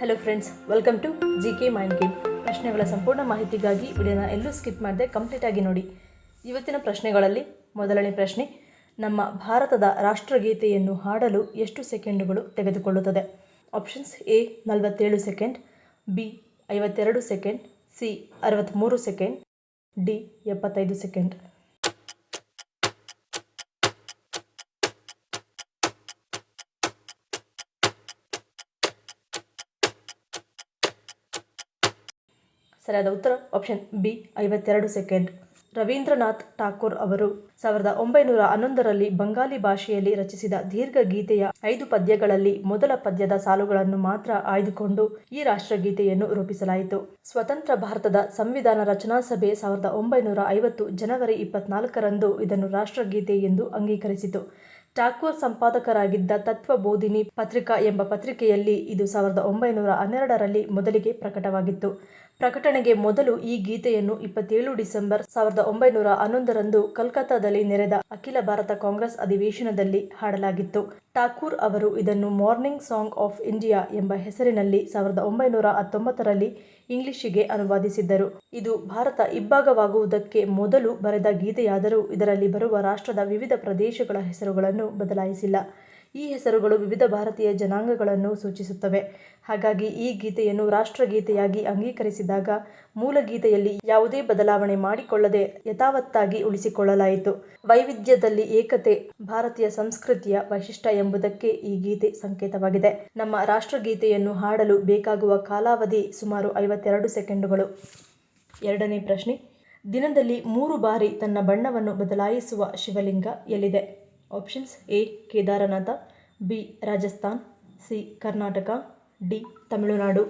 Hello friends, welcome to GK mind game. ಪ್ರಶ್ನೆಗಳ ಸಂಪೂರ್ಣ ಮಾಹಿತಿಗಾಗಿ ವಿಡಿಯೋನ ಎಲ್ಲೂ ಸ್ಕಿಪ್ ಮಾಡದೆ ಕಂಪ್ಲೀಟಾಗಿ ನೋಡಿ. ಇವತ್ತಿನ ಪ್ರಶ್ನೆಗಳಲ್ಲಿ ಮೊದಲನೇ ಪ್ರಶ್ನೆ, ನಮ್ಮ ಭಾರತದ ರಾಷ್ಟ್ರಗೀತೆಯನ್ನು ಹಾಡಲು ಎಷ್ಟು ಸೆಕೆಂಡುಗಳು ತೆಗೆದುಕೊಳ್ಳುತ್ತದೆ? Options: A 47 second, B 52 second, C 63 second, D 75 second. ಸರಿಯಾದ ಉತ್ತರ option B 52 second. Rabindranath Thakur ಅವರು 1911ರಲ್ಲಿ ಬಂಗಾಲಿ ಭಾಷೆಯಲ್ಲಿ ರಚಿಸಿದ ದೀರ್ಘ ಗೀತೆಯ 5 ಪದ್ಯಗಳಲ್ಲಿ ಮೊದಲ ಪದ್ಯದ ಸಾಲುಗಳನ್ನು ಮಾತ್ರ ಆಯ್ದುಕೊಂಡು ಈ ರಾಷ್ಟ್ರಗೀತೆಯನ್ನು ರೂಪಿಸಲಾಯಿತು. ಸ್ವತಂತ್ರ ಭಾರತದ ಸಂವಿಧಾನ ರಚನಾ ಸಭೆ 1950 ಜನವರಿ 24ರಂದು ಇದನ್ನು ರಾಷ್ಟ್ರಗೀತೆ ಎಂದು ಅಂಗೀಕರಿಸಿತು. ಠಾಕೂರ್ ಸಂಪಾದಕರಾಗಿದ್ದ ತತ್ವಬೋಧಿನಿ ಪತ್ರಿಕಾ ಎಂಬ ಪತ್ರಿಕೆಯಲ್ಲಿ ಇದು 1912ರಲ್ಲಿ ಮೊದಲಿಗೆ ಪ್ರಕಟವಾಗಿತ್ತು. ಪ್ರಕಟಣೆಗೆ ಮೊದಲು ಈ ಗೀತೆಯನ್ನು 27 ಡಿಸೆಂಬರ್ 1911ರಂದು ಕಲ್ಕತ್ತಾದಲ್ಲಿ ನೆರೆದ ಅಖಿಲ ಭಾರತ ಕಾಂಗ್ರೆಸ್ ಅಧಿವೇಶನದಲ್ಲಿ ಹಾಡಲಾಗಿತ್ತು. ಠಾಕೂರ್ ಅವರು ಇದನ್ನು ಮಾರ್ನಿಂಗ್ ಸಾಂಗ್ ಆಫ್ ಇಂಡಿಯಾ ಎಂಬ ಹೆಸರಿನಲ್ಲಿ 1919ರಲ್ಲಿ ಇಂಗ್ಲಿಷಿಗೆ ಅನುವಾದಿಸಿದ್ದರು. ಇದು ಭಾರತ ಇಬ್ಬಾಗವಾಗುವುದಕ್ಕೆ ಮೊದಲು ಬರೆದ ಗೀತೆಯಾದರೂ ಇದರಲ್ಲಿ ಬರುವ ರಾಷ್ಟ್ರದ ವಿವಿಧ ಪ್ರದೇಶಗಳ ಹೆಸರುಗಳನ್ನು ಬದಲಾಯಿಸಿಲ್ಲ. ಈ ಹೆಸರುಗಳು ವಿವಿಧ ಭಾರತೀಯ ಜನಾಂಗಗಳನ್ನು ಸೂಚಿಸುತ್ತವೆ. ಹಾಗಾಗಿ ಈ ಗೀತೆಯನ್ನು ರಾಷ್ಟ್ರಗೀತೆಯಾಗಿ ಅಂಗೀಕರಿಸಿದಾಗ ಮೂಲ ಗೀತೆಯಲ್ಲಿ ಯಾವುದೇ ಬದಲಾವಣೆ ಮಾಡಿಕೊಳ್ಳದೆ ಯಥಾವತ್ತಾಗಿ ಉಳಿಸಿಕೊಳ್ಳಲಾಯಿತು. ವೈವಿಧ್ಯದಲ್ಲಿ ಏಕತೆ ಭಾರತೀಯ ಸಂಸ್ಕೃತಿಯ ವೈಶಿಷ್ಟ್ಯ ಎಂಬುದಕ್ಕೆ ಈ ಗೀತೆ ಸಂಕೇತವಾಗಿದೆ. ನಮ್ಮ ರಾಷ್ಟ್ರಗೀತೆಯನ್ನು ಹಾಡಲು ಬೇಕಾಗುವ ಕಾಲಾವಧಿ ಸುಮಾರು 52 ಸೆಕೆಂಡುಗಳು. ಎರಡನೇ ಪ್ರಶ್ನೆ, ದಿನದಲ್ಲಿ 3 ಬಾರಿ ತನ್ನ ಬಣ್ಣವನ್ನು ಬದಲಾಯಿಸುವ ಶಿವಲಿಂಗ ಎಲ್ಲಿದೆ? Options: A Kedarnath, B Rajasthan, C Karnataka, D Tamil Nadu.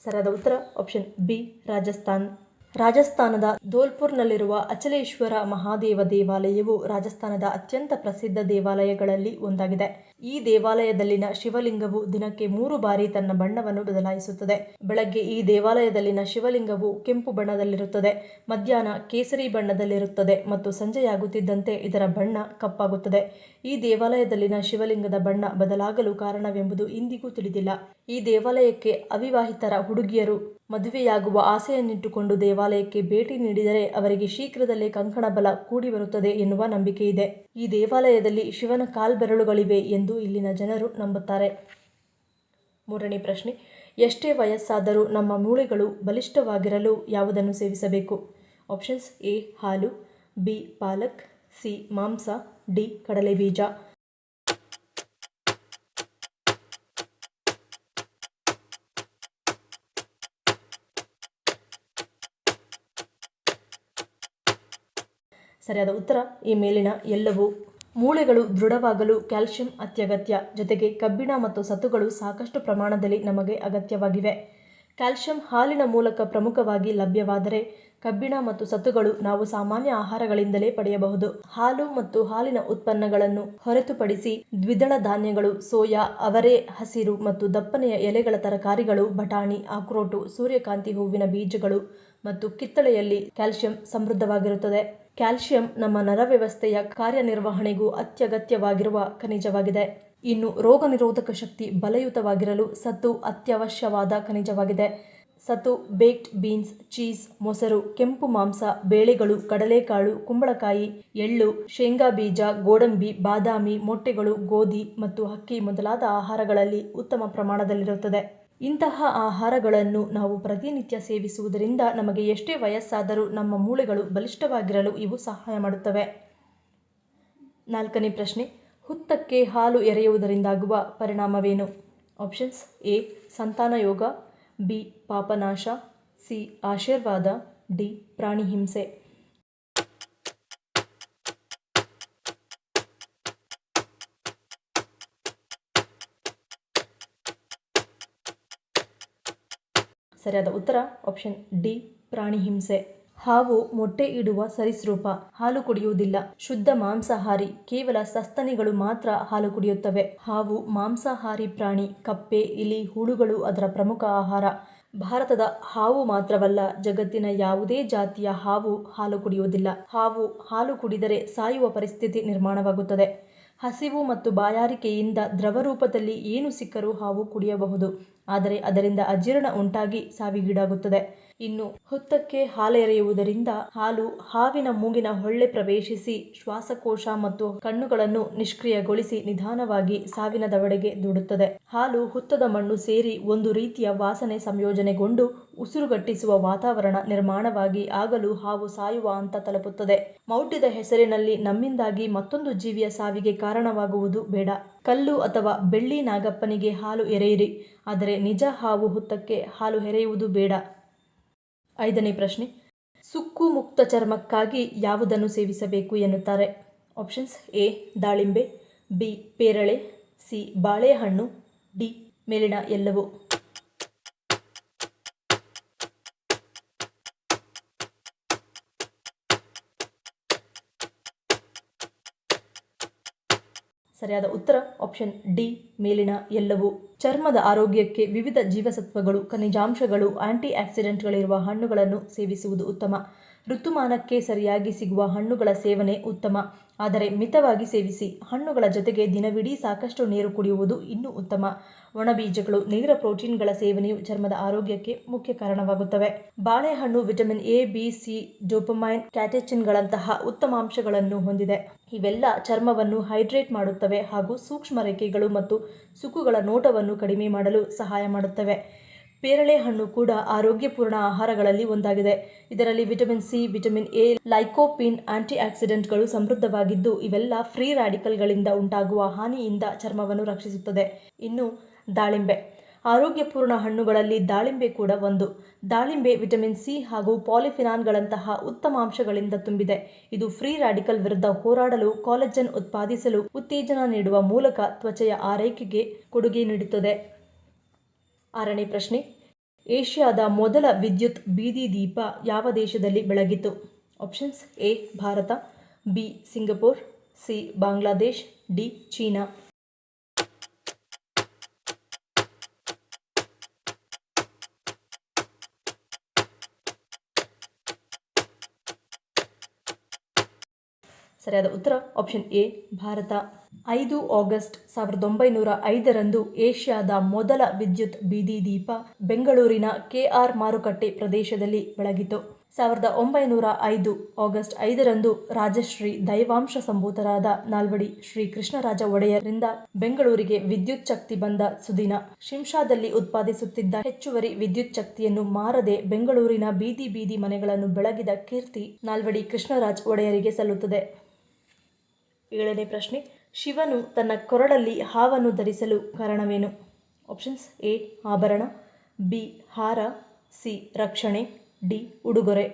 ಸರಿಯಾದ ಉತ್ತರ ಆಪ್ಷನ್ ಬಿ ರಾಜಸ್ಥಾನ್. ರಾಜಸ್ಥಾನದ ಧೋಲ್ಪುರ್ನಲ್ಲಿರುವ ಅಚಲೇಶ್ವರ ಮಹಾದೇವ ದೇವಾಲಯವು ರಾಜಸ್ಥಾನದ ಅತ್ಯಂತ ಪ್ರಸಿದ್ಧ ದೇವಾಲಯಗಳಲ್ಲಿ ಒಂದಾಗಿದೆ. ಈ ದೇವಾಲಯದಲ್ಲಿನ ಶಿವಲಿಂಗವು ದಿನಕ್ಕೆ 3 ಬಾರಿ ತನ್ನ ಬಣ್ಣವನ್ನು ಬದಲಾಯಿಸುತ್ತದೆ. ಬೆಳಗ್ಗೆ ಈ ದೇವಾಲಯದಲ್ಲಿನ ಶಿವಲಿಂಗವು ಕೆಂಪು ಬಣ್ಣದಲ್ಲಿರುತ್ತದೆ, ಮಧ್ಯಾಹ್ನ ಕೇಸರಿ ಬಣ್ಣದಲ್ಲಿರುತ್ತದೆ ಮತ್ತು ಸಂಜೆಯಾಗುತ್ತಿದ್ದಂತೆ ಇದರ ಬಣ್ಣ ಕಪ್ಪಾಗುತ್ತದೆ. ಈ ದೇವಾಲಯದಲ್ಲಿನ ಶಿವಲಿಂಗದ ಬಣ್ಣ ಬದಲಾಗಲು ಕಾರಣವೆಂಬುದು ಇಂದಿಗೂ ತಿಳಿದಿಲ್ಲ. ಈ ದೇವಾಲಯಕ್ಕೆ ಅವಿವಾಹಿತರ ಹುಡುಗಿಯರು ಮದುವೆಯಾಗುವ ಆಸೆಯನ್ನಿಟ್ಟುಕೊಂಡು ದೇವಾಲಯಕ್ಕೆ ಭೇಟಿ ನೀಡಿದರೆ ಅವರಿಗೆ ಶೀಘ್ರದಲ್ಲೇ ಕಂಕಣ ಬಲ ಕೂಡಿ ಬರುತ್ತದೆ ಎನ್ನುವ ನಂಬಿಕೆ ಇದೆ. ಈ ದೇವಾಲಯದಲ್ಲಿ ಶಿವನ ಕಾಲ್ಬೆರಳುಗಳಿವೆ ಎಂದು ಇಲ್ಲಿನ ಜನರು ನಂಬುತ್ತಾರೆ. ಮೂರನೇ ಪ್ರಶ್ನೆ, ಎಷ್ಟೇ ವಯಸ್ಸಾದರೂ ನಮ್ಮ ಮೂಳೆಗಳು ಬಲಿಷ್ಠವಾಗಿರಲು ಯಾವುದನ್ನು ಸೇವಿಸಬೇಕು? ಆಪ್ಷನ್ಸ್: ಎ ಹಾಲು, ಬಿ ಪಾಲಕ್, ಸಿ ಮಾಂಸ, ಡಿ ಕಡಲೆಬೀಜ. ಸರಿಯಾದ ಉತ್ತರ ಈ ಮೇಲಿನ ಎಲ್ಲವೂ. ಮೂಳೆಗಳು ದೃಢವಾಗಲು ಕ್ಯಾಲ್ಸಿಯಂ ಅತ್ಯಗತ್ಯ. ಜೊತೆಗೆ ಕಬ್ಬಿಣ ಮತ್ತು ಸತುಗಳು ಸಾಕಷ್ಟು ಪ್ರಮಾಣದಲ್ಲಿ ನಮಗೆ ಅಗತ್ಯವಾಗಿವೆ. ಕ್ಯಾಲ್ಸಿಯಂ ಹಾಲಿನ ಮೂಲಕ ಪ್ರಮುಖವಾಗಿ ಲಭ್ಯವಾದರೆ ಕಬ್ಬಿಣ ಮತ್ತು ಸತುಗಳು ನಾವು ಸಾಮಾನ್ಯ ಆಹಾರಗಳಿಂದಲೇ ಪಡೆಯಬಹುದು. ಹಾಲು ಮತ್ತು ಹಾಲಿನ ಉತ್ಪನ್ನಗಳನ್ನು ಹೊರತುಪಡಿಸಿ ದ್ವಿದಳ ಧಾನ್ಯಗಳು, ಸೋಯಾ, ಅವರೆ, ಹಸಿರು ಮತ್ತು ದಪ್ಪನೆಯ ಎಲೆಗಳ ತರಕಾರಿಗಳು, ಬಟಾಣಿ, ಆಕ್ರೋಟು, ಸೂರ್ಯಕಾಂತಿ ಹೂವಿನ ಬೀಜಗಳು ಮತ್ತು ಕಿತ್ತಳೆಯಲ್ಲಿ ಕ್ಯಾಲ್ಸಿಯಂ ಸಮೃದ್ಧವಾಗಿರುತ್ತದೆ. ಕ್ಯಾಲ್ಸಿಯಂ ನಮ್ಮ ನರವ್ಯವಸ್ಥೆಯ ಕಾರ್ಯನಿರ್ವಹಣೆಗೂ ಅತ್ಯಗತ್ಯವಾಗಿರುವ ಖನಿಜವಾಗಿದೆ. ಇನ್ನು ರೋಗ ನಿರೋಧಕ ಶಕ್ತಿ ಬಲಯುತವಾಗಿರಲು ಸತು ಅತ್ಯವಶ್ಯವಾದ ಖನಿಜವಾಗಿದೆ. ಸತು ಬೇಕ್ಡ್ ಬೀನ್ಸ್, ಚೀಸ್, ಮೊಸರು, ಕೆಂಪು ಮಾಂಸ, ಬೇಳೆಗಳು, ಕಡಲೆಕಾಳು, ಕುಂಬಳಕಾಯಿ, ಎಳ್ಳು, ಶೇಂಗಾ ಬೀಜ, ಗೋಡಂಬಿ, ಬಾದಾಮಿ, ಮೊಟ್ಟೆಗಳು, ಗೋಧಿ ಮತ್ತು ಅಕ್ಕಿ ಮೊದಲಾದ ಆಹಾರಗಳಲ್ಲಿ ಉತ್ತಮ ಪ್ರಮಾಣದಲ್ಲಿರುತ್ತದೆ. ಇಂತಹ ಆಹಾರಗಳನ್ನು ನಾವು ಪ್ರತಿನಿತ್ಯ ಸೇವಿಸುವುದರಿಂದ ನಮಗೆ ಎಷ್ಟೇ ವಯಸ್ಸಾದರೂ ನಮ್ಮ ಮೂಳೆಗಳು ಬಲಿಷ್ಠವಾಗಿರಲು ಇವು ಸಹಾಯ ಮಾಡುತ್ತವೆ. ನಾಲ್ಕನೇ ಪ್ರಶ್ನೆ, ಹುತ್ತಕ್ಕೆ ಹಾಲು ಎರೆಯುವುದರಿಂದಾಗುವ ಪರಿಣಾಮವೇನು? Options: A ಸಂತಾನಯೋಗ, B Papanasha, C ಆಶೀರ್ವಾದ, ಡಿ ಪ್ರಾಣಿ ಹಿಂಸೆ. ಸರಿಯಾದ ಉತ್ತರ ಆಪ್ಷನ್ ಡಿ ಪ್ರಾಣಿ ಹಿಂಸೆ. ಹಾವು ಮೊಟ್ಟೆ ಇಡುವ ಸರೀಸೃಪ, ಹಾಲು ಕುಡಿಯುವುದಿಲ್ಲ. ಶುದ್ಧ ಮಾಂಸಾಹಾರಿ, ಕೇವಲ ಸಸ್ತನಿಗಳು ಮಾತ್ರ ಹಾಲು ಕುಡಿಯುತ್ತವೆ. ಹಾವು ಮಾಂಸಾಹಾರಿ ಪ್ರಾಣಿ. ಕಪ್ಪೆ, ಇಲಿ, ಹುಳುಗಳು ಅದರ ಪ್ರಮುಖ ಆಹಾರ. ಭಾರತದ ಹಾವು ಮಾತ್ರವಲ್ಲ, ಜಗತ್ತಿನ ಯಾವುದೇ ಜಾತಿಯ ಹಾವು ಹಾಲು ಕುಡಿಯುವುದಿಲ್ಲ. ಹಾವು ಹಾಲು ಕುಡಿದರೆ ಸಾಯುವ ಪರಿಸ್ಥಿತಿ ನಿರ್ಮಾಣವಾಗುತ್ತದೆ. ಹಸಿವು ಮತ್ತು ಬಾಯಾರಿಕೆಯಿಂದ ದ್ರವ ರೂಪದಲ್ಲಿ ಏನು ಸಿಕ್ಕರೂ ಹಾವು ಕುಡಿಯಬಹುದು, ಆದರೆ ಅದರಿಂದ ಅಜೀರ್ಣ ಉಂಟಾಗಿ ಸಾವಿಗೀಡಾಗುತ್ತದೆ. ಇನ್ನು ಹುತ್ತಕ್ಕೆ ಹಾಲೆರೆಯುವುದರಿಂದ ಹಾಲು ಹಾವಿನ ಮೂಗಿನ ಹೊಳ್ಳೆ ಪ್ರವೇಶಿಸಿ ಶ್ವಾಸಕೋಶ ಮತ್ತು ಕಣ್ಣುಗಳನ್ನು ನಿಷ್ಕ್ರಿಯಗೊಳಿಸಿ ನಿಧಾನವಾಗಿ ಸಾವಿನ ದವಡೆಗೆ ದೂಡುತ್ತದೆ. ಹಾಲು ಹುತ್ತದ ಮಣ್ಣು ಸೇರಿ ಒಂದು ರೀತಿಯ ವಾಸನೆ ಸಂಯೋಜನೆಗೊಂಡು ಉಸಿರುಗಟ್ಟಿಸುವ ವಾತಾವರಣ ನಿರ್ಮಾಣವಾಗಿ ಆಗಲೂ ಹಾವು ಸಾಯುವ ಹಂತ ತಲುಪುತ್ತದೆ. ಮೌಢ್ಯದ ಹೆಸರಿನಲ್ಲಿ ನಮ್ಮಿಂದಾಗಿ ಮತ್ತೊಂದು ಜೀವಿಯ ಸಾವಿಗೆ ಕಾರಣವಾಗುವುದು ಬೇಡ. ಕಲ್ಲು ಅಥವಾ ಬೆಳ್ಳಿ ನಾಗಪ್ಪನಿಗೆ ಹಾಲು ಎರೆಯಿರಿ, ಆದರೆ ನಿಜ ಹಾವು ಹುತ್ತಕ್ಕೆ ಹಾಲು ಎರೆಯುವುದು ಬೇಡ. 5ನೇ ಪ್ರಶ್ನೆ. ಸುಕ್ಕು ಮುಕ್ತ ಚರ್ಮಕ್ಕಾಗಿ ಯಾವುದನ್ನು ಸೇವಿಸಬೇಕು ಎನ್ನುತ್ತಾರೆ? ಆಪ್ಷನ್ಸ್: ಎ ದಾಳಿಂಬೆ, ಬಿ ಪೇರಳೆ, ಸಿ ಬಾಳೆಹಣ್ಣು, ಡಿ ಮೇಲಿನ ಎಲ್ಲವೂ. ಸರಿಯಾದ ಉತ್ತರ ಆಪ್ಷನ್ ಡಿ ಮೇಲಿನ ಎಲ್ಲವೂ. ಚರ್ಮದ ಆರೋಗ್ಯಕ್ಕೆ ವಿವಿಧ ಜೀವಸತ್ವಗಳು, ಖನಿಜಾಂಶಗಳು, ಆಂಟಿ ಆಕ್ಸಿಡೆಂಟ್ಗಳಿರುವ ಹಣ್ಣುಗಳನ್ನು ಸೇವಿಸುವುದು ಉತ್ತಮ. ಋತುಮಾನಕ್ಕೆ ಸರಿಯಾಗಿ ಸಿಗುವ ಹಣ್ಣುಗಳ ಸೇವನೆ ಉತ್ತಮ, ಆದರೆ ಮಿತವಾಗಿ ಸೇವಿಸಿ. ಹಣ್ಣುಗಳ ಜೊತೆಗೆ ದಿನವಿಡೀ ಸಾಕಷ್ಟು ನೀರು ಕುಡಿಯುವುದು ಇನ್ನೂ ಉತ್ತಮ. ಒಣಬೀಜಗಳು, ನೇರ ಪ್ರೋಟೀನ್ಗಳ ಸೇವನೆಯು ಚರ್ಮದ ಆರೋಗ್ಯಕ್ಕೆ ಮುಖ್ಯ ಕಾರಣವಾಗುತ್ತವೆ. ಬಾಳೆಹಣ್ಣು vitamin A, B, C, dopamine, ಕ್ಯಾಟೆಚಿನ್ಗಳಂತಹ ಉತ್ತಮಾಂಶಗಳನ್ನು ಹೊಂದಿದೆ. ಇವೆಲ್ಲ ಚರ್ಮವನ್ನು ಹೈಡ್ರೇಟ್ ಮಾಡುತ್ತವೆ ಹಾಗೂ ಸೂಕ್ಷ್ಮ ರೇಖೆಗಳು ಮತ್ತು ಸುಕ್ಕುಗಳ ನೋಟವನ್ನು ಕಡಿಮೆ ಮಾಡಲು ಸಹಾಯ ಮಾಡುತ್ತವೆ. ಪೇರಳೆ ಹಣ್ಣು ಕೂಡ ಆರೋಗ್ಯಪೂರ್ಣ ಆಹಾರಗಳಲ್ಲಿ ಒಂದಾಗಿದೆ. ಇದರಲ್ಲಿ vitamin C, vitamin A, lycopene, anti ಆಕ್ಸಿಡೆಂಟ್ಗಳು ಸಮೃದ್ಧವಾಗಿದ್ದು ಇವೆಲ್ಲ ಫ್ರೀ ರಾಡಿಕಲ್ಗಳಿಂದ ಉಂಟಾಗುವ ಹಾನಿಯಿಂದ ಚರ್ಮವನ್ನು ರಕ್ಷಿಸುತ್ತದೆ. ಇನ್ನು ದಾಳಿಂಬೆ. ಆರೋಗ್ಯಪೂರ್ಣ ಹಣ್ಣುಗಳಲ್ಲಿ ದಾಳಿಂಬೆ ಕೂಡ ಒಂದು. ದಾಳಿಂಬೆ ವಿಟಮಿನ್ ಸಿ ಹಾಗೂ ಪಾಲಿಫಿನಾಲ್ಗಳಂತಹ ಉತ್ತಮಾಂಶಗಳಿಂದ ತುಂಬಿದೆ. ಇದು ಫ್ರೀ ರಾಡಿಕಲ್ ವಿರುದ್ಧ ಹೋರಾಡಲು, ಕಾಲಜನ್ ಉತ್ಪಾದಿಸಲು ಉತ್ತೇಜನ ನೀಡುವ ಮೂಲಕ ತ್ವಚೆಯ ಆರೈಕೆಗೆ ಕೊಡುಗೆ ನೀಡುತ್ತದೆ. 6ನೇ ಪ್ರಶ್ನೆ. ಏಷ್ಯಾದ ಮೊದಲ ವಿದ್ಯುತ್ ಬೀದಿ ದೀಪ ಯಾವ ದೇಶದಲ್ಲಿ ಬೆಳಗಿತು? Options: A Bharat, B Singapore, C Bangladesh, D China. ಸರಿಯಾದ ಉತ್ತರ ಆಪ್ಷನ್ ಎ ಭಾರತ. 5 ಆಗಸ್ಟ್ 1905ರಂದು ಏಷ್ಯಾದ ಮೊದಲ ವಿದ್ಯುತ್ ಬೀದಿ ದೀಪ ಬೆಂಗಳೂರಿನ ಕೆಆರ್ ಮಾರುಕಟ್ಟೆ ಪ್ರದೇಶದಲ್ಲಿ ಬೆಳಗಿತು. 1905 ಆಗಸ್ಟ್ 5ರಂದು ರಾಜಶ್ರೀ ದೈವಾಂಶ ಸಂಭೂತರಾದ ನಾಲ್ವಡಿ ಶ್ರೀ ಕೃಷ್ಣರಾಜ ಒಡೆಯರಿಂದ ಬೆಂಗಳೂರಿಗೆ ವಿದ್ಯುತ್ ಶಕ್ತಿ ಬಂದ ಸುದಿನ. ಶಿಂಷಾದಲ್ಲಿ ಉತ್ಪಾದಿಸುತ್ತಿದ್ದ ಹೆಚ್ಚುವರಿ ವಿದ್ಯುತ್ ಶಕ್ತಿಯನ್ನು ಮಾರದೆ ಬೆಂಗಳೂರಿನ ಬೀದಿ ಬೀದಿ ಮನೆಗಳನ್ನು ಬೆಳಗಿದ ಕೀರ್ತಿ ನಾಲ್ವಡಿ ಕೃಷ್ಣರಾಜ ಒಡೆಯರಿಗೆ ಸಲ್ಲುತ್ತದೆ. 7ನೇ ಪ್ರಶ್ನೆ. ಶಿವನು ತನ್ನ ಕೊರಳಲ್ಲಿ ಹಾವನ್ನು ಧರಿಸಲು ಕಾರಣವೇನು? ಆಪ್ಷನ್ಸ್: ಎ ಆಭರಣ, ಬಿ ಹಾರ, ಸಿ ರಕ್ಷಣೆ, ಡಿ ಉಡುಗೊರೆ.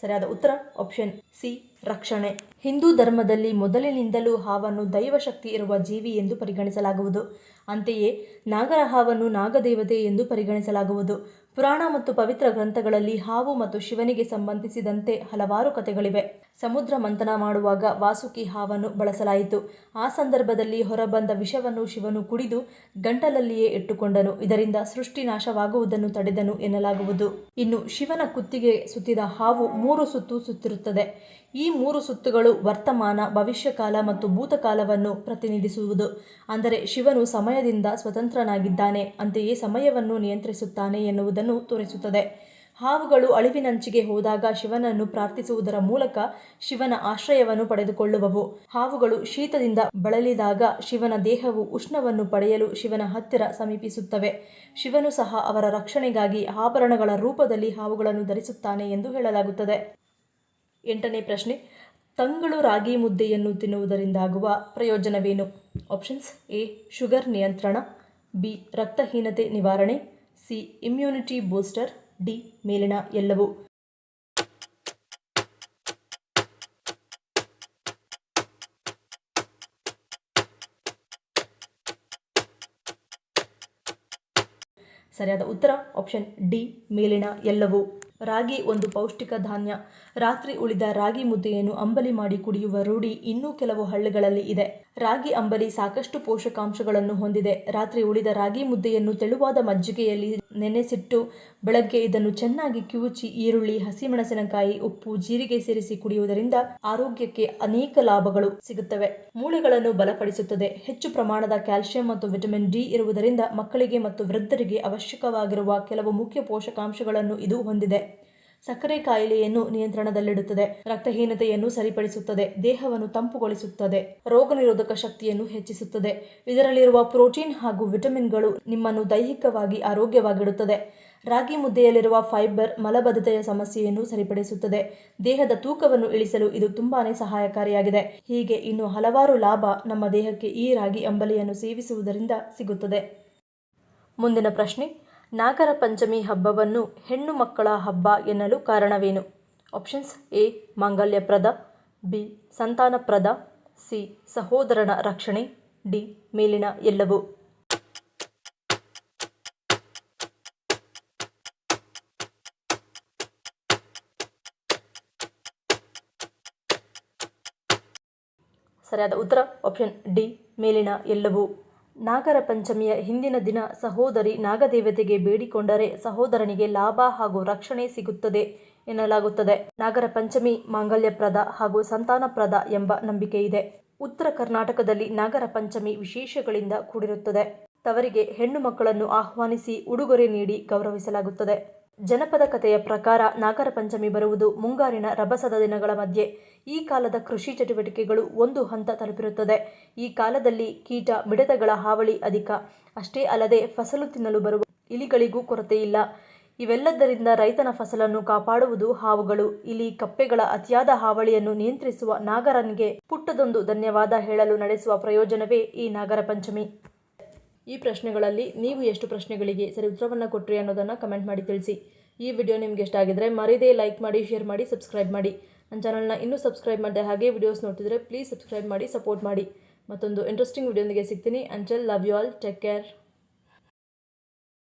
ಸರಿಯಾದ ಉತ್ತರ ಆಪ್ಷನ್ ಸಿ ರಕ್ಷಣೆ. ಹಿಂದೂ ಧರ್ಮದಲ್ಲಿ ಮೊದಲಿನಿಂದಲೂ ಹಾವನ್ನು ದೈವಶಕ್ತಿ ಇರುವ ಜೀವಿ ಎಂದು ಪರಿಗಣಿಸಲಾಗುವುದು. ಅಂತೆಯೇ ನಾಗರ ಹಾವನ್ನು ನಾಗದೇವತೆ ಎಂದು ಪರಿಗಣಿಸಲಾಗುವುದು. ಪುರಾಣ ಮತ್ತು ಪವಿತ್ರ ಗ್ರಂಥಗಳಲ್ಲಿ ಹಾವು ಮತ್ತು ಶಿವನಿಗೆ ಸಂಬಂಧಿಸಿದಂತೆ ಹಲವಾರು ಕಥೆಗಳಿವೆ. ಸಮುದ್ರ ಮಂಥನ ಮಾಡುವಾಗ ವಾಸುಕಿ ಹಾವನ್ನು ಬಳಸಲಾಯಿತು. ಆ ಸಂದರ್ಭದಲ್ಲಿ ಹೊರಬಂದ ವಿಷವನ್ನು ಶಿವನು ಕುಡಿದು ಗಂಟಲಲ್ಲಿಯೇ ಇಟ್ಟುಕೊಂಡನು. ಇದರಿಂದ ಸೃಷ್ಟಿ ನಾಶವಾಗುವುದನ್ನು ತಡೆದನು ಎನ್ನಲಾಗುವುದು. ಇನ್ನು ಶಿವನ ಕುತ್ತಿಗೆ ಸುತ್ತಿದ ಹಾವು 3 ಸುತ್ತು ಸುತ್ತಿರುತ್ತದೆ. ಈ 3 ಸುತ್ತುಗಳು ವರ್ತಮಾನ, ಭವಿಷ್ಯಕಾಲ ಮತ್ತು ಭೂತಕಾಲವನ್ನು ಪ್ರತಿನಿಧಿಸುವುದು. ಅಂದರೆ ಶಿವನು ಸಮಯದಿಂದ ಸ್ವತಂತ್ರನಾಗಿದ್ದಾನೆ, ಅಂತೆಯೇ ಸಮಯವನ್ನು ನಿಯಂತ್ರಿಸುತ್ತಾನೆ ಎನ್ನುವುದನ್ನು ತೋರಿಸುತ್ತದೆ. ಹಾವುಗಳು ಅಳಿವಿನಂಚಿಗೆ ಹೋದಾಗ ಶಿವನನ್ನು ಪ್ರಾರ್ಥಿಸುವುದರ ಮೂಲಕ ಶಿವನ ಆಶ್ರಯವನ್ನು ಪಡೆದುಕೊಳ್ಳುವವು. ಹಾವುಗಳು ಶೀತದಿಂದ ಬಳಲಿದಾಗ ಶಿವನ ದೇಹವು ಉಷ್ಣವನ್ನು ಪಡೆಯಲು ಶಿವನ ಹತ್ತಿರ ಸಮೀಪಿಸುತ್ತವೆ. ಶಿವನು ಸಹ ಅವರ ರಕ್ಷಣೆಗಾಗಿ ಆಭರಣಗಳ ರೂಪದಲ್ಲಿ ಹಾವುಗಳನ್ನು ಧರಿಸುತ್ತಾನೆ ಎಂದು ಹೇಳಲಾಗುತ್ತದೆ. 8ನೇ ಪ್ರಶ್ನೆ. ತಂಗಳು ರಾಗಿ ಮುದ್ದೆಯನ್ನು ತಿನ್ನುವುದರಿಂದಾಗುವ ಪ್ರಯೋಜನವೇನು? ಆಪ್ಷನ್ಸ್: ಎ ಶುಗರ್ ನಿಯಂತ್ರಣ, ಬಿ ರಕ್ತಹೀನತೆ ನಿವಾರಣೆ, ಸಿ ಇಮ್ಯುನಿಟಿ ಬೂಸ್ಟರ್, ಡಿ ಮೇಲಿನ ಎಲ್ಲವೂ. ಸರಿಯಾದ ಉತ್ತರ ಆಪ್ಷನ್ ಡಿ ಮೇಲಿನ ಎಲ್ಲವೂ. ರಾಗಿ ಒಂದು ಪೌಷ್ಟಿಕ ಧಾನ್ಯ. ರಾತ್ರಿ ಉಳಿದ ರಾಗಿ ಮುದ್ದೆಯನ್ನು ಅಂಬಲಿ ಮಾಡಿ ಕುಡಿಯುವ ರೂಢಿ ಇನ್ನೂ ಕೆಲವು ಹಳ್ಳಿಗಳಲ್ಲಿ ಇದೆ. ರಾಗಿ ಅಂಬಲಿ ಸಾಕಷ್ಟು ಪೋಷಕಾಂಶಗಳನ್ನು ಹೊಂದಿದೆ. ರಾತ್ರಿ ಉಳಿದ ರಾಗಿ ಮುದ್ದೆಯನ್ನು ತೆಳುವಾದ ಮಜ್ಜಿಗೆಯಲ್ಲಿ ನೆನೆಸಿಟ್ಟು ಬೆಳಗ್ಗೆ ಇದನ್ನು ಚೆನ್ನಾಗಿ ಕಿವುಚಿ ಈರುಳ್ಳಿ, ಹಸಿಮೆಣಸಿನಕಾಯಿ, ಉಪ್ಪು, ಜೀರಿಗೆ ಸೇರಿಸಿ ಕುಡಿಯುವುದರಿಂದ ಆರೋಗ್ಯಕ್ಕೆ ಅನೇಕ ಲಾಭಗಳು ಸಿಗುತ್ತವೆ. ಮೂಳೆಗಳನ್ನು ಬಲಪಡಿಸುತ್ತದೆ. ಹೆಚ್ಚು ಪ್ರಮಾಣದ ಕ್ಯಾಲ್ಸಿಯಂ ಮತ್ತು ವಿಟಮಿನ್ ಡಿ ಇರುವುದರಿಂದ ಮಕ್ಕಳಿಗೆ ಮತ್ತು ವೃದ್ಧರಿಗೆ ಅವಶ್ಯಕವಾಗಿರುವ ಕೆಲವು ಮುಖ್ಯ ಪೋಷಕಾಂಶಗಳನ್ನು ಇದು ಹೊಂದಿದೆ. ಸಕ್ಕರೆ ಕಾಯಿಲೆಯನ್ನು ನಿಯಂತ್ರಣದಲ್ಲಿಡುತ್ತದೆ. ರಕ್ತಹೀನತೆಯನ್ನು ಸರಿಪಡಿಸುತ್ತದೆ. ದೇಹವನ್ನು ತಂಪುಗೊಳಿಸುತ್ತದೆ. ರೋಗ ನಿರೋಧಕ ಶಕ್ತಿಯನ್ನು ಹೆಚ್ಚಿಸುತ್ತದೆ. ಇದರಲ್ಲಿರುವ ಪ್ರೋಟೀನ್ ಹಾಗೂ ವಿಟಮಿನ್ಗಳು ನಿಮ್ಮನ್ನು ದೈಹಿಕವಾಗಿ ಆರೋಗ್ಯವಾಗಿಡುತ್ತದೆ. ರಾಗಿ ಮುದ್ದೆಯಲ್ಲಿರುವ ಫೈಬರ್ ಮಲಬದ್ಧತೆಯ ಸಮಸ್ಯೆಯನ್ನು ಸರಿಪಡಿಸುತ್ತದೆ. ದೇಹದ ತೂಕವನ್ನು ಇಳಿಸಲು ಇದು ತುಂಬಾನೇ ಸಹಾಯಕಾರಿಯಾಗಿದೆ. ಹೀಗೆ ಇನ್ನು ಹಲವಾರು ಲಾಭ ನಮ್ಮ ದೇಹಕ್ಕೆ ಈ ರಾಗಿ ಅಂಬಲಿಯನ್ನು ಸೇವಿಸುವುದರಿಂದ ಸಿಗುತ್ತದೆ. ಮುಂದಿನ ಪ್ರಶ್ನೆ, ನಾಗರ ಪಂಚಮಿ ಹಬ್ಬವನ್ನು ಹೆಣ್ಣು ಮಕ್ಕಳ ಹಬ್ಬ ಎನ್ನಲು ಕಾರಣವೇನು? Options: A. ಮಾಂಗಲ್ಯಪ್ರದ, ಬಿ. ಸಂತಾನಪ್ರದ, ಸಿ. ಸಹೋದರನ ರಕ್ಷಣೆ, ಡಿ. ಮೇಲಿನ ಎಲ್ಲವೂ. ಸರಿಯಾದ ಉತ್ತರ ಆಪ್ಷನ್ ಡಿ, ಮೇಲಿನ ಎಲ್ಲವೂ. ನಾಗರ ಪಂಚಮಿಯ ಹಿಂದಿನ ದಿನ ಸಹೋದರಿ ನಾಗದೇವತೆಗೆ ಬೇಡಿಕೊಂಡರೆ ಸಹೋದರನಿಗೆ ಲಾಭ ಹಾಗೂ ರಕ್ಷಣೆ ಸಿಗುತ್ತದೆ ಎನ್ನಲಾಗುತ್ತದೆ. ನಾಗರ ಪಂಚಮಿ ಮಾಂಗಲ್ಯಪ್ರದ ಹಾಗೂ ಸಂತಾನಪ್ರದ ಎಂಬ ನಂಬಿಕೆ ಇದೆ. ಉತ್ತರ ಕರ್ನಾಟಕದಲ್ಲಿ ನಾಗರ ಪಂಚಮಿ ವಿಶೇಷಗಳಿಂದ ಕೂಡಿರುತ್ತದೆ. ತವರಿಗೆ ಹೆಣ್ಣು ಮಕ್ಕಳನ್ನು ಆಹ್ವಾನಿಸಿ ಉಡುಗೊರೆ ನೀಡಿ ಗೌರವಿಸಲಾಗುತ್ತದೆ. ಜನಪದ ಕಥೆಯ ಪ್ರಕಾರ ನಾಗರ ಪಂಚಮಿ ಬರುವುದು ಮುಂಗಾರಿನ ರಭಸದ ದಿನಗಳ ಮಧ್ಯೆ. ಈ ಕಾಲದ ಕೃಷಿ ಚಟುವಟಿಕೆಗಳು ಒಂದು ಹಂತ ತಲುಪಿರುತ್ತದೆ. ಈ ಕಾಲದಲ್ಲಿ ಕೀಟ ಮಿಡತೆಗಳ ಹಾವಳಿ ಅಧಿಕ. ಅಷ್ಟೇ ಅಲ್ಲದೆ ಫಸಲು ತಿನ್ನಲು ಬರುವ ಇಲಿಗಳಿಗೂ ಕೊರತೆಯಿಲ್ಲ. ಇವೆಲ್ಲದರಿಂದ ರೈತನ ಫಸಲನ್ನು ಕಾಪಾಡುವುದು ಹಾವುಗಳು, ಇಲಿ, ಕಪ್ಪೆಗಳ ಅತಿಯಾದ ಹಾವಳಿಯನ್ನು ನಿಯಂತ್ರಿಸುವ ನಾಗರನಿಗೆ ಪುಟ್ಟದೊಂದು ಧನ್ಯವಾದ ಹೇಳಲು ನಡೆಸುವ ಪ್ರಯೋಜನವೇ ಈ ನಾಗರ ಪಂಚಮಿ. ಈ ಪ್ರಶ್ನೆಗಳಲ್ಲಿ ನೀವು ಎಷ್ಟು ಪ್ರಶ್ನೆಗಳಿಗೆ ಸರಿ ಉತ್ತರವನ್ನು ಕೊಟ್ಟರಿ ಅನ್ನೋದನ್ನು ಕಮೆಂಟ್ ಮಾಡಿ ತಿಳಿಸಿ. ಈ ವಿಡಿಯೋ ನಿಮಗೆ ಇಷ್ಟ ಆಗಿದ್ರೆ ಮರೀದೇ ಲೈಕ್ ಮಾಡಿ, ಶೇರ್ ಮಾಡಿ, ಸಬ್ಸ್ಕ್ರೈಬ್ ಮಾಡಿ. ನನ್ನ ಚಾನಲ್ನ ಇನ್ನೂ ಸಬ್ಸ್ಕ್ರೈಬ್ ಮಾಡಿದೆ ಹಾಗೆ ವಿಡಿಯೋಸ್ ನೋಡ್ತಿದ್ರೆ ಪ್ಲೀಸ್ ಸಬ್ಸ್ಕ್ರೈಬ್ ಮಾಡಿ, ಸಪೋರ್ಟ್ ಮಾಡಿ. ಮತ್ತೊಂದು ಇಂಟ್ರೆಸ್ಟಿಂಗ್ ವಿಡಿಯೋದೊಂದಿಗೆ ಸಿಗ್ತೀನಿ. Until love you all, take care.